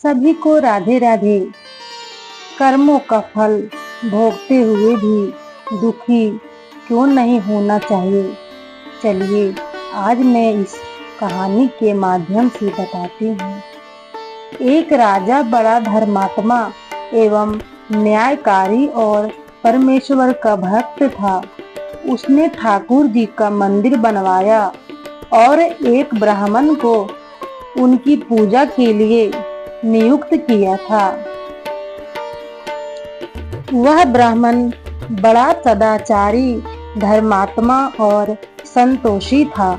सभी को राधे राधे। कर्मों का फल भोगते हुए भी दुखी क्यों नहीं होना चाहिए। चलिए आज मैं इस कहानी के माध्यम से बताती हूँ। एक राजा बड़ा धर्मात्मा एवं न्यायकारी और परमेश्वर का भक्त था। उसने ठाकुर जी का मंदिर बनवाया और एक ब्राह्मण को उनकी पूजा के लिए नियुक्त किया था। वह ब्राह्मण बड़ा सदाचारी, धर्मात्मा और संतोषी था।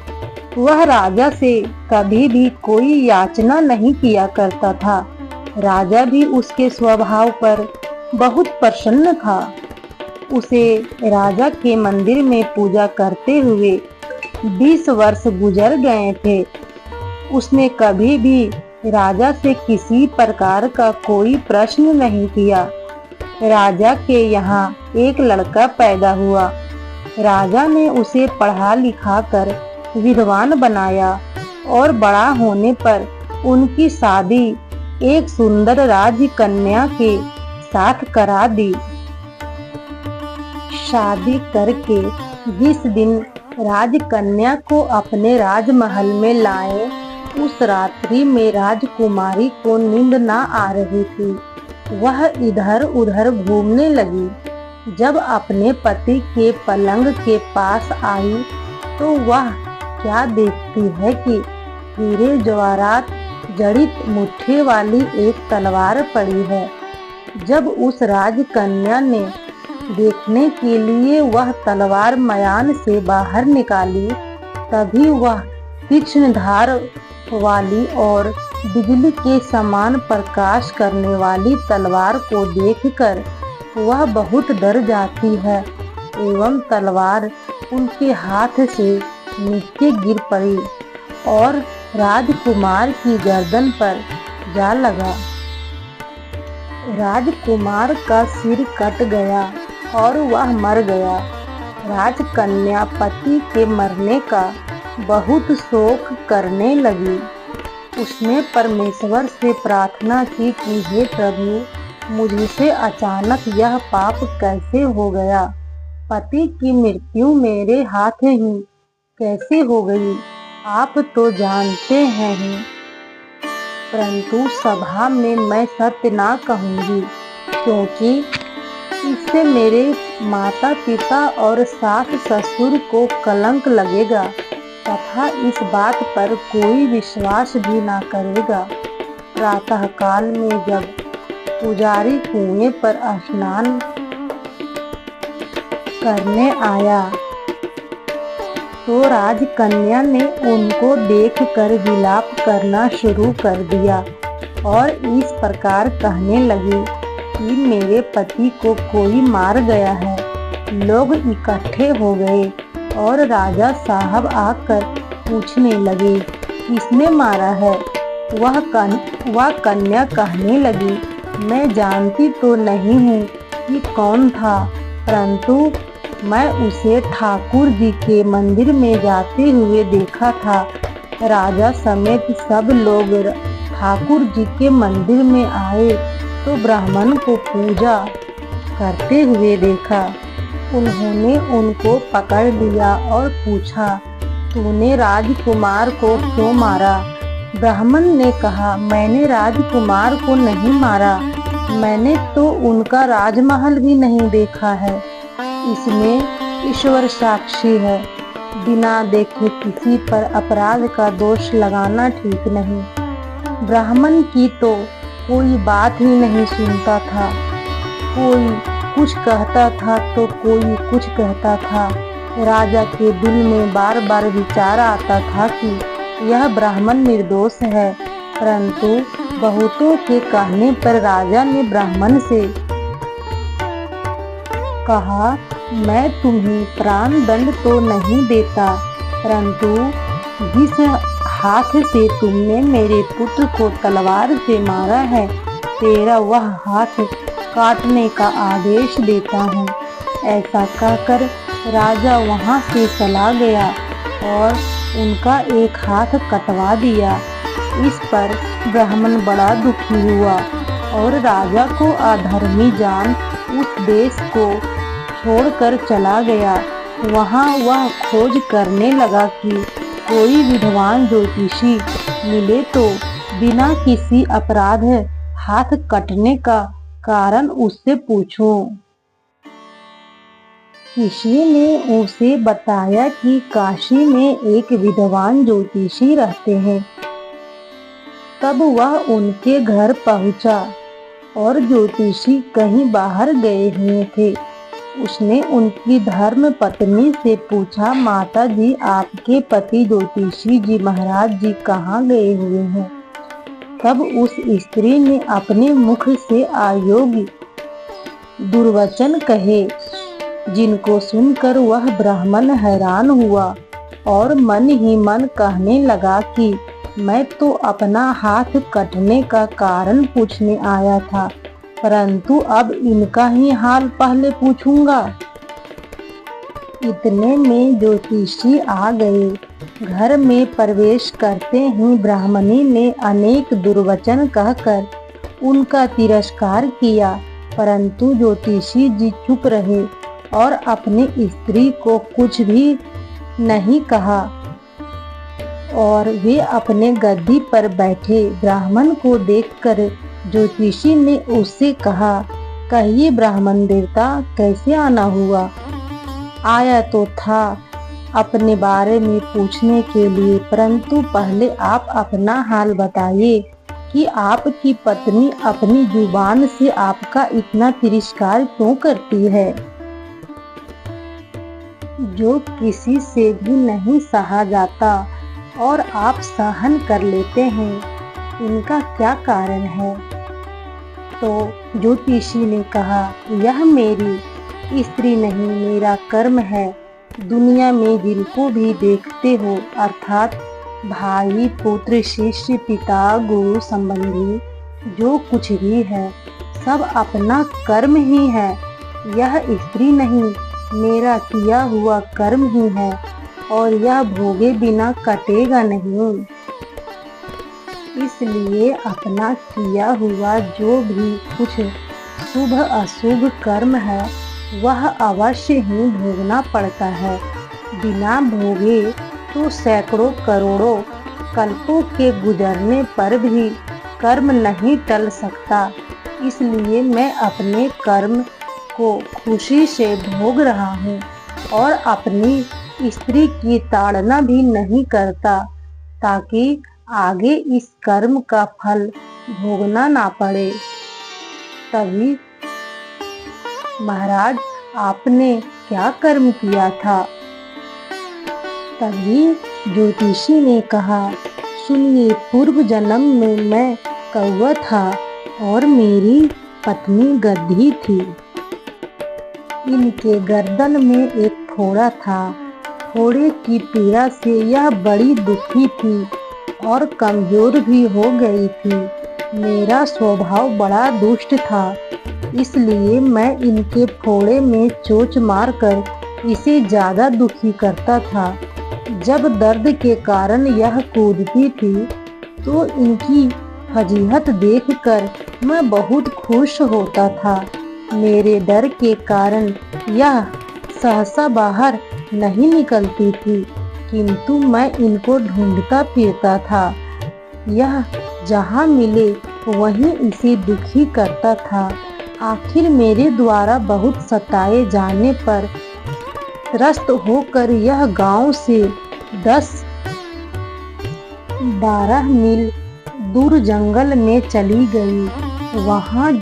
वह राजा से कभी भी कोई याचना नहीं किया करता था। राजा भी उसके स्वभाव पर बहुत प्रसन्न था। उसे राजा के मंदिर में पूजा करते हुए 20 वर्ष गुजर गए थे। उसने कभी भी राजा से किसी प्रकार का कोई प्रश्न नहीं किया। राजा के यहाँ एक लड़का पैदा हुआ। राजा ने उसे पढ़ा लिखा कर विद्वान बनाया और बड़ा होने पर उनकी शादी एक सुंदर राजकन्या के साथ करा दी। शादी करके जिस दिन राजकन्या को अपने राजमहल में लाए, उस रात्रि में राजकुमारी को नींद ना आ रही थी। वह इधर उधर घूमने लगी। जब अपने पति के पलंग के पास आई तो वह क्या देखती है कि हीरे जवाहरात जड़ित मुट्ठी वाली एक तलवार पड़ी है। जब उस राजकन्या ने देखने के लिए वह तलवार मयान से बाहर निकाली, तभी वह तीक्ष्ण धार वाली और बिजली के समान प्रकाश करने वाली तलवार को देखकर वह बहुत डर जाती है एवं तलवार उनके हाथ से नीचे गिर पड़ी और राजकुमार की गर्दन पर जा लगा। राजकुमार का सिर कट गया और वह मर गया। राजकन्या पति के मरने का बहुत शोक करने लगी। उसने परमेश्वर से प्रार्थना की कि हे प्रभु, मुझसे अचानक यह पाप कैसे हो गया। पति की मृत्यु मेरे हाथ ही कैसे हो गई, आप तो जानते हैं ही। परंतु सभा में मैं सत्य ना कहूँगी, क्योंकि इससे मेरे माता पिता और सास ससुर को कलंक लगेगा तथा इस बात पर कोई विश्वास भी ना करेगा। प्रातः काल में जब पुजारी कुएं पर स्नान करने आया तो राजकन्या ने उनको देखकर विलाप करना शुरू कर दिया और इस प्रकार कहने लगी कि मेरे पति को कोई मार गया है। लोग इकट्ठे हो गए और राजा साहब आकर पूछने लगे, किसने मारा है। वह कन्या कहने लगी, मैं जानती तो नहीं हूँ कि कौन था, परंतु मैं उसे ठाकुर जी के मंदिर में जाते हुए देखा था। राजा समेत सब लोग ठाकुर जी के मंदिर में आए तो ब्राह्मण को पूजा करते हुए देखा। उन्होंने उनको पकड़ लिया और पूछा, तूने राजकुमार को क्यों मारा। ब्राह्मण ने कहा, मैंने राजकुमार को नहीं मारा, मैंने तो उनका राजमहल भी नहीं देखा है। इसमें ईश्वर साक्षी है। बिना देखे किसी पर अपराध का दोष लगाना ठीक नहीं। ब्राह्मण की तो कोई बात ही नहीं सुनता था। कोई कुछ कहता था तो कोई कुछ कहता था। राजा के दिल में बार बार विचार आता था कि यह ब्राह्मण निर्दोष है, परंतु बहुतों के कहने पर राजा ने ब्राह्मण से कहा, मैं तुम्हें प्राण दंड तो नहीं देता, परंतु जिस हाथ से तुमने मेरे पुत्र को तलवार से मारा है, तेरा वह हाथ काटने का आदेश देता हूँ। ऐसा कहकर राजा वहाँ से चला गया और उनका एक हाथ कटवा दिया। इस पर ब्राह्मण बड़ा दुखी हुआ और राजा को अधर्मी जान उस देश को छोड़कर चला गया। वहाँ वह खोज करने लगा कि कोई विद्वान ज्योतिषी मिले तो बिना किसी अपराध हाथ कटने का कारण उससे पूछूं। किसी ने उसे बताया कि काशी में एक विद्वान ज्योतिषी रहते हैं। तब वह उनके घर पहुंचा और ज्योतिषी कहीं बाहर गए हुए थे। उसने उनकी धर्म पत्नी से पूछा, माता जी, आपके पति ज्योतिषी जी महाराज जी कहाँ गए हुए हैं? तब उस स्त्री ने अपने मुख से अयोग्य दुर्वचन कहे, जिनको सुनकर वह ब्राह्मण हैरान हुआ और मन ही मन कहने लगा कि मैं तो अपना हाथ कटने का कारण पूछने आया था, परंतु अब इनका ही हाल पहले पूछूंगा। इतने में ज्योतिषी आ गए। घर में प्रवेश करते ही ब्राह्मणी ने अनेक दुर्वचन कहकर उनका तिरस्कार किया, परंतु ज्योतिषी जी चुप रहे और अपनी स्त्री को कुछ भी नहीं कहा और वे अपने गद्दी पर बैठे। ब्राह्मण को देखकर ज्योतिषी ने उससे कहा, कहिए ब्राह्मण देवता, कैसे आना हुआ? आया तो था अपने बारे में पूछने के लिए, परंतु पहले आप अपना हाल बताइए कि आपकी पत्नी अपनी जुबान से आपका इतना तिरस्कार क्यों करती है, जो किसी से भी नहीं सहा जाता और आप सहन कर लेते हैं। इनका क्या कारण है? तो ज्योतिषी ने कहा, यह मेरी स्त्री नहीं, मेरा कर्म है। दुनिया में जिनको भी देखते हो, अर्थात भाई, पुत्र, शिष्य, पिता, गुरु संबंधी जो कुछ भी है, सब अपना कर्म ही है। यह स्त्री नहीं, मेरा किया हुआ कर्म ही है और यह भोगे बिना कटेगा नहीं। इसलिए अपना किया हुआ जो भी कुछ शुभ अशुभ कर्म है, वह अवश्य ही भोगना पड़ता है। बिना भोगे तो सैकड़ों करोड़ों कल्पों के गुजरने पर भी कर्म नहीं टल सकता। इसलिए मैं अपने कर्म को खुशी से भोग रहा हूँ और अपनी स्त्री की ताड़ना भी नहीं करता, ताकि आगे इस कर्म का फल भोगना ना पड़े। तभी महाराज, आपने क्या कर्म किया था? तभी ज्योतिषी ने कहा, सुनिए, पूर्व जन्म में मैं कौवा था और मेरी पत्नी गधी थी। इनके गर्दन में एक फोड़ा था। फोड़े की पीड़ा से यह बड़ी दुखी थी और कमजोर भी हो गई थी। मेरा स्वभाव बड़ा दुष्ट था, इसलिए मैं इनके फोड़े में चोंच मारकर इसे ज्यादा दुखी करता था। जब दर्द के कारण यह कूदती थी तो इनकी फजीहत देखकर मैं बहुत खुश होता था। मेरे डर के कारण यह सहसा बाहर नहीं निकलती थी, किंतु मैं इनको ढूंढता फिरता था। यह जहाँ मिले वहीं इसे दुखी करता था। आखिर मेरे द्वारा बहुत सताए जाने पर त्रस्त होकर यह गांव से 10-12 मील दूर जंगल में चली गई। वहां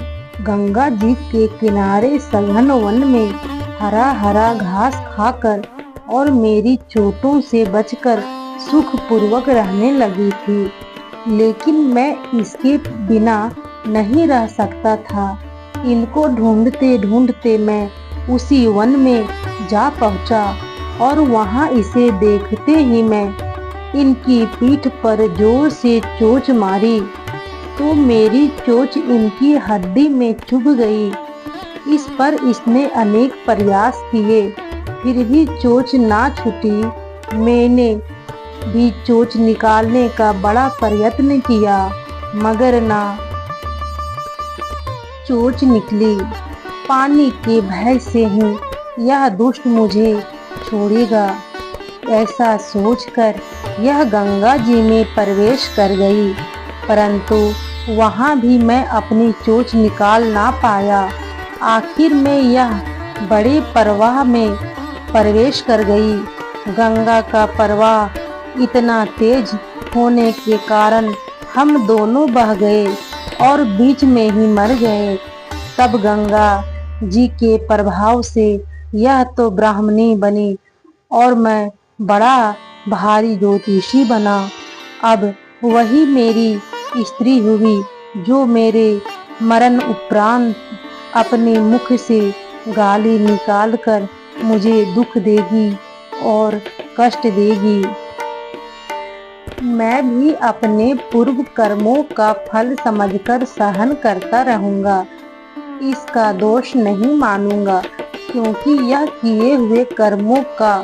गंगा जी के किनारे सघन वन में हरा हरा घास खाकर और मेरी चोटों से बचकर सुखपूर्वक रहने लगी थी। लेकिन मैं इसके बिना नहीं रह सकता था। इनको ढूंढते ढूंढते मैं उसी वन में जा पहुंचा और वहां इसे देखते ही मैं इनकी पीठ पर जोर से चोंच मारी तो मेरी चोंच इनकी हड्डी में चुभ गई। इस पर इसने अनेक प्रयास किए, फिर भी चोंच ना छूटी। मैंने भी चोंच निकालने का बड़ा प्रयत्न किया, मगर ना चोंच निकली। पानी के भय से ही यह दुष्ट मुझे छोड़ेगा, ऐसा सोचकर यह गंगा जी में प्रवेश कर गई, परंतु वहाँ भी मैं अपनी चोंच निकाल ना पाया। आखिर में यह बड़े प्रवाह में प्रवेश कर गई। गंगा का प्रवाह इतना तेज होने के कारण हम दोनों बह गए और बीच में ही मर गए। तब गंगा जी के प्रभाव से यह तो ब्राह्मणी बनी और मैं बड़ा भारी ज्योतिषी बना। अब वही मेरी स्त्री हुई जो मेरे मरण उपरांत अपने मुख से गाली निकालकर मुझे दुख देगी और कष्ट देगी। मैं भी अपने पूर्व कर्मों का फल समझकर सहन करता रहूंगा, इसका दोष नहीं मानूंगा, क्योंकि यह किए हुए कर्मों का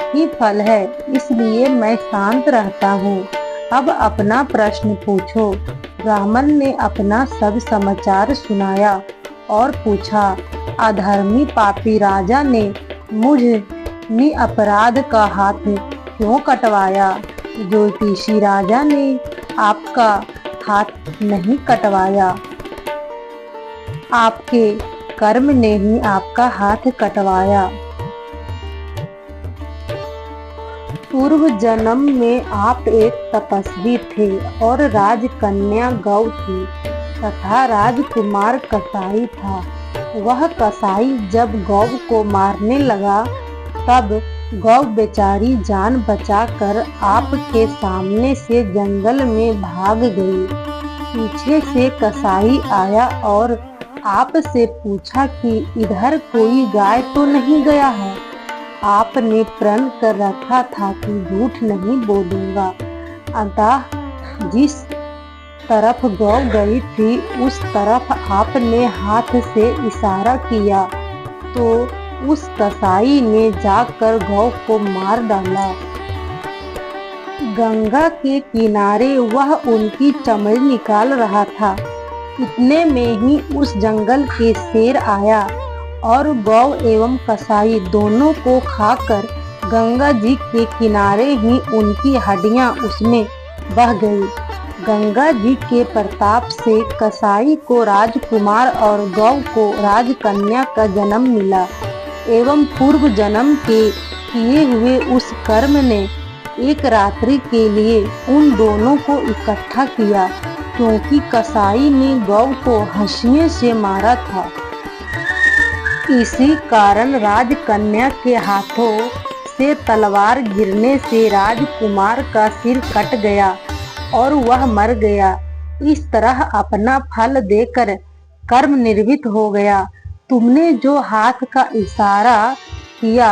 ही फल है, इसलिए मैं शांत रहता हूँ। अब अपना प्रश्न पूछो। ब्राह्मण ने अपना सब समाचार सुनाया और पूछा, अधर्मी पापी राजा ने मुझ निरपराध का हाथ क्यों कटवाया? ज्योतिषी राजा ने आपका हाथ नहीं कटवाया, आपके कर्म ने ही आपका हाथ कटवाया। पूर्व जन्म में आप एक तपस्वी थे और राजकन्या गौ थी तथा राजकुमार कसाई था। वह कसाई जब गौ को मारने लगा तब गौ बेचारी जान बचाकर आपके सामने से जंगल में भाग गई। पीछे से कसाई आया और आपसे पूछा कि इधर कोई गाय तो नहीं गया है? आपने प्रण कर रखा था कि झूठ नहीं बोलूंगा, अतः जिस तरफ गौ गई थी उस तरफ आपने हाथ से इशारा किया तो उस कसाई ने जाकर गौ को मार डाला। गंगा के किनारे वह उनकी चमड़ी निकाल रहा था। इतने में ही उस जंगल के शेर आया और गौ एवं कसाई दोनों को खाकर गंगा जी के किनारे ही उनकी हड्डियां उसमें बह गई। गंगा जी के प्रताप से कसाई को राजकुमार और गौ को राजकन्या का जन्म मिला एवं पूर्व जन्म के किए हुए उस कर्म ने एक रात्रि के लिए उन दोनों को इकट्ठा किया, क्योंकि कसाई ने गौ को हंसिए से मारा था। इसी कारण राजकन्या के हाथों से तलवार गिरने से राजकुमार का सिर कट गया और वह मर गया। इस तरह अपना फल देकर कर्म निर्वित हो गया। तुमने जो हाथ का इशारा किया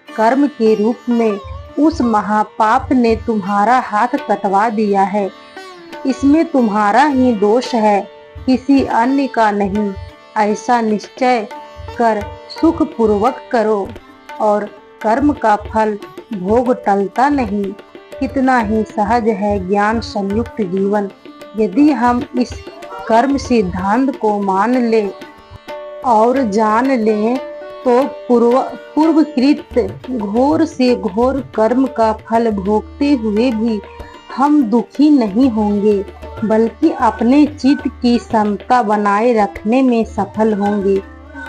कर्म के रूप में, उस महापाप ने तुम्हारा हाथ कटवा दिया है। इसमें तुम्हारा ही दोष है, किसी अन्य का नहीं। ऐसा निश्चय कर सुख पूर्वक करो और कर्म का फल भोग टलता नहीं। कितना ही सहज है ज्ञान संयुक्त जीवन। यदि हम इस कर्म सिद्धांत को मान ले और जान लें तो पूर्वकृत घोर से घोर कर्म का फल भोगते हुए भी हम दुखी नहीं होंगे, बल्कि अपने चित्त की समता बनाए रखने में सफल होंगे।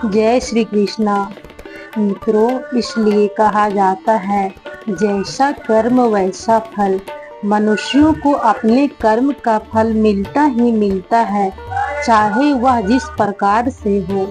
जय श्री कृष्णा। मित्रों, इसलिए कहा जाता है जैसा कर्म वैसा फल। मनुष्यों को अपने कर्म का फल मिलता ही मिलता है, चाहे वह जिस प्रकार से हो।